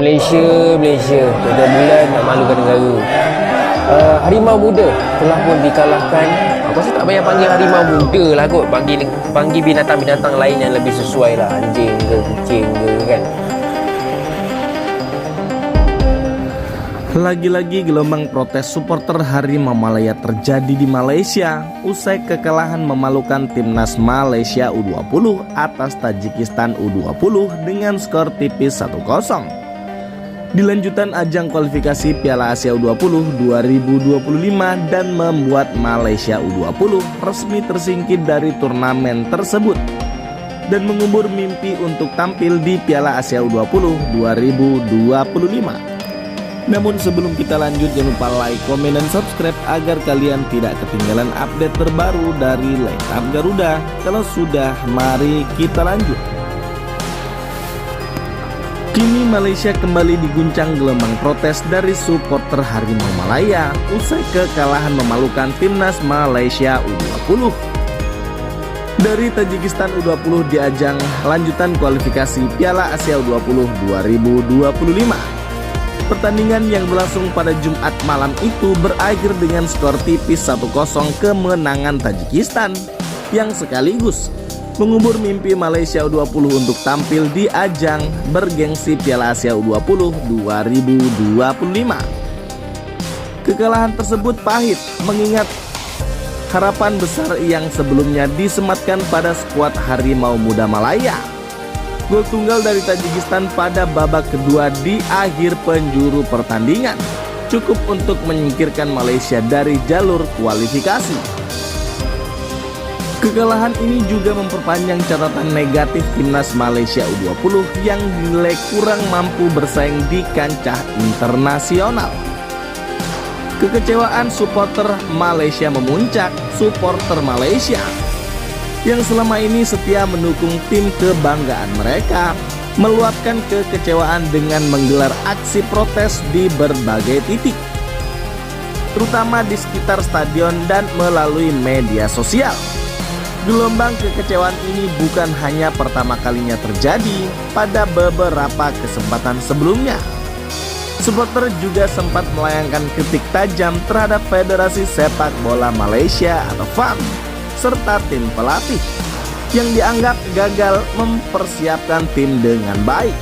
Malaysia tiada bulan nak malukan negara. Harimau muda telah pun dikalahkan. Aku rasa tak payah panggil harimau muda lah kot, panggil binatang-binatang lain yang lebih sesuai lah, anjing ke kucing ke kan. Lagi-lagi gelombang protes supporter Harimau Malaya terjadi di Malaysia usai kekalahan memalukan timnas Malaysia U20 atas Tajikistan U20 dengan skor tipis 1-0. Di lanjutan ajang kualifikasi Piala Asia U20 2025 dan membuat Malaysia U20 resmi tersingkir dari turnamen tersebut dan mengubur mimpi untuk tampil di Piala Asia U20 2025. Namun sebelum kita lanjut, jangan lupa like, komen, dan subscribe agar kalian tidak ketinggalan update terbaru dari Lengkap Garuda. Kalau sudah, mari kita lanjut. Kini Malaysia kembali diguncang gelombang protes dari supporter Harimau Malaya usai kekalahan memalukan timnas Malaysia U20 dari Tajikistan U20 di ajang lanjutan kualifikasi Piala Asia U20 2025. Pertandingan yang berlangsung pada Jumat malam itu berakhir dengan skor tipis 1-0 kemenangan Tajikistan yang sekaligus mengubur mimpi Malaysia U20 untuk tampil di ajang bergengsi Piala Asia U20 2025. Kekalahan tersebut pahit mengingat harapan besar yang sebelumnya disematkan pada skuad Harimau Muda Malaya. Gol tunggal dari Tajikistan pada babak kedua di akhir penjuru pertandingan cukup untuk menyingkirkan Malaysia dari jalur kualifikasi. Kekalahan ini juga memperpanjang catatan negatif timnas Malaysia U20 yang dinilai kurang mampu bersaing di kancah internasional. Kekecewaan supporter Malaysia memuncak. Supporter Malaysia yang selama ini setia mendukung tim kebanggaan mereka meluapkan kekecewaan dengan menggelar aksi protes di berbagai titik, terutama di sekitar stadion dan melalui media sosial. Gelombang kekecewaan ini bukan hanya pertama kalinya terjadi. Pada beberapa kesempatan sebelumnya, supporter juga sempat melayangkan kritik tajam terhadap Federasi Sepak Bola Malaysia atau FAM serta tim pelatih yang dianggap gagal mempersiapkan tim dengan baik.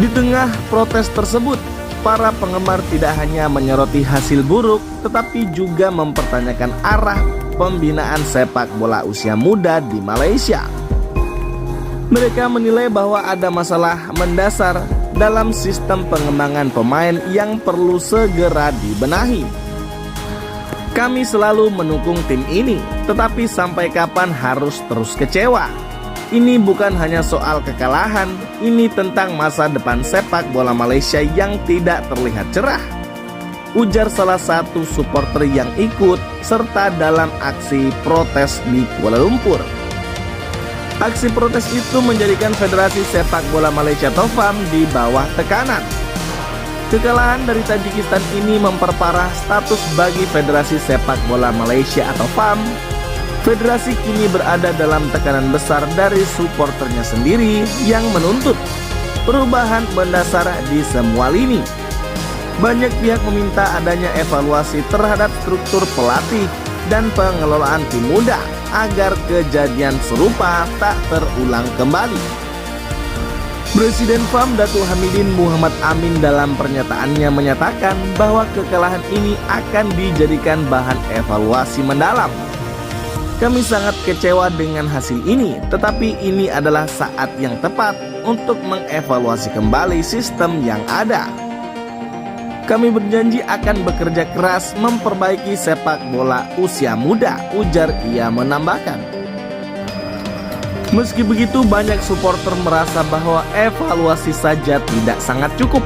Di tengah protes tersebut, para penggemar tidak hanya menyoroti hasil buruk, tetapi juga mempertanyakan arah pembinaan sepak bola usia muda di Malaysia. Mereka menilai bahwa ada masalah mendasar dalam sistem pengembangan pemain yang perlu segera dibenahi. Kami selalu mendukung tim ini, tetapi sampai kapan harus terus kecewa? Ini bukan hanya soal kekalahan, ini tentang masa depan sepak bola Malaysia yang tidak terlihat cerah, ujar salah satu supporter yang ikut serta dalam aksi protes di Kuala Lumpur. Aksi protes itu menjadikan Federasi Sepak Bola Malaysia atau FAM di bawah tekanan. Kekalahan dari Tajikistan ini memperparah status bagi Federasi Sepak Bola Malaysia atau FAM. Federasi kini berada dalam tekanan besar dari supporternya sendiri yang menuntut perubahan mendasar di semua lini. Banyak pihak meminta adanya evaluasi terhadap struktur pelatih dan pengelolaan tim muda agar kejadian serupa tak terulang kembali. Presiden FAM Datuk Hamidin Muhammad Amin dalam pernyataannya menyatakan bahwa kekalahan ini akan dijadikan bahan evaluasi mendalam. Kami sangat kecewa dengan hasil ini, tetapi ini adalah saat yang tepat untuk mengevaluasi kembali sistem yang ada. Kami berjanji akan bekerja keras memperbaiki sepak bola usia muda, ujar ia menambahkan. Meski begitu, banyak supporter merasa bahwa evaluasi saja tidak sangat cukup.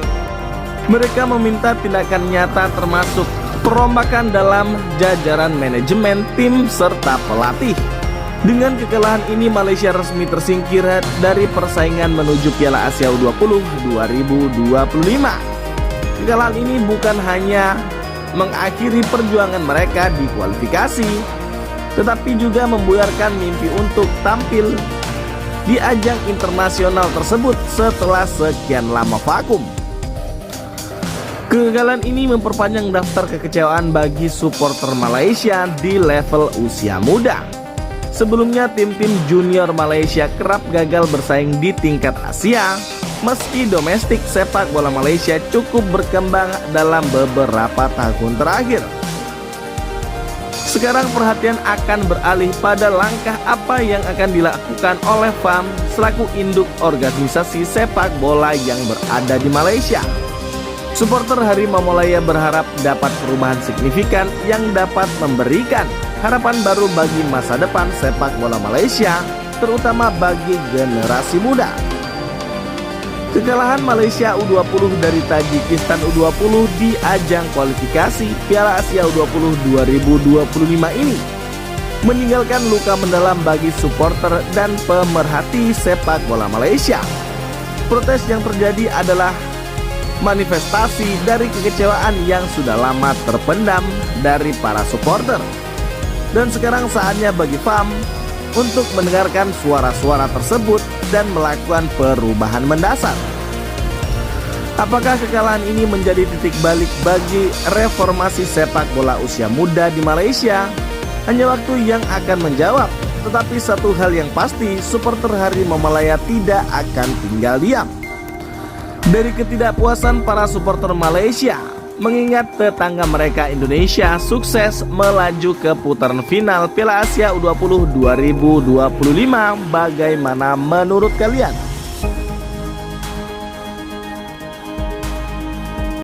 Mereka meminta tindakan nyata termasuk perombakan dalam jajaran manajemen tim serta pelatih. Dengan kekalahan ini, Malaysia resmi tersingkir dari persaingan menuju Piala Asia U20 2025. Kekalahan ini bukan hanya mengakhiri perjuangan mereka di kualifikasi, tetapi juga membuyarkan mimpi untuk tampil di ajang internasional tersebut setelah sekian lama vakum. Kegagalan ini memperpanjang daftar kekecewaan bagi supporter Malaysia di level usia muda. Sebelumnya tim-tim junior Malaysia kerap gagal bersaing di tingkat Asia, meski domestik sepak bola Malaysia cukup berkembang dalam beberapa tahun terakhir. Sekarang perhatian akan beralih pada langkah apa yang akan dilakukan oleh FAM selaku induk organisasi sepak bola yang berada di Malaysia. Supporter Harimau Malaya berharap dapat perubahan signifikan yang dapat memberikan harapan baru bagi masa depan sepak bola Malaysia, terutama bagi generasi muda. Kekalahan Malaysia U20 dari Tajikistan U20 di ajang kualifikasi Piala Asia U20 2025 ini meninggalkan luka mendalam bagi supporter dan pemerhati sepak bola Malaysia. Protes yang terjadi adalah manifestasi dari kekecewaan yang sudah lama terpendam dari para supporter. Dan sekarang saatnya bagi FAM untuk mendengarkan suara-suara tersebut dan melakukan perubahan mendasar. Apakah kekalahan ini menjadi titik balik bagi reformasi sepak bola usia muda di Malaysia? Hanya waktu yang akan menjawab. Tetapi satu hal yang pasti, supporter Harimau Malaya tidak akan tinggal diam. Dari ketidakpuasan para supporter Malaysia mengingat tetangga mereka Indonesia sukses melaju ke putaran final Piala Asia U20 2025, bagaimana menurut kalian?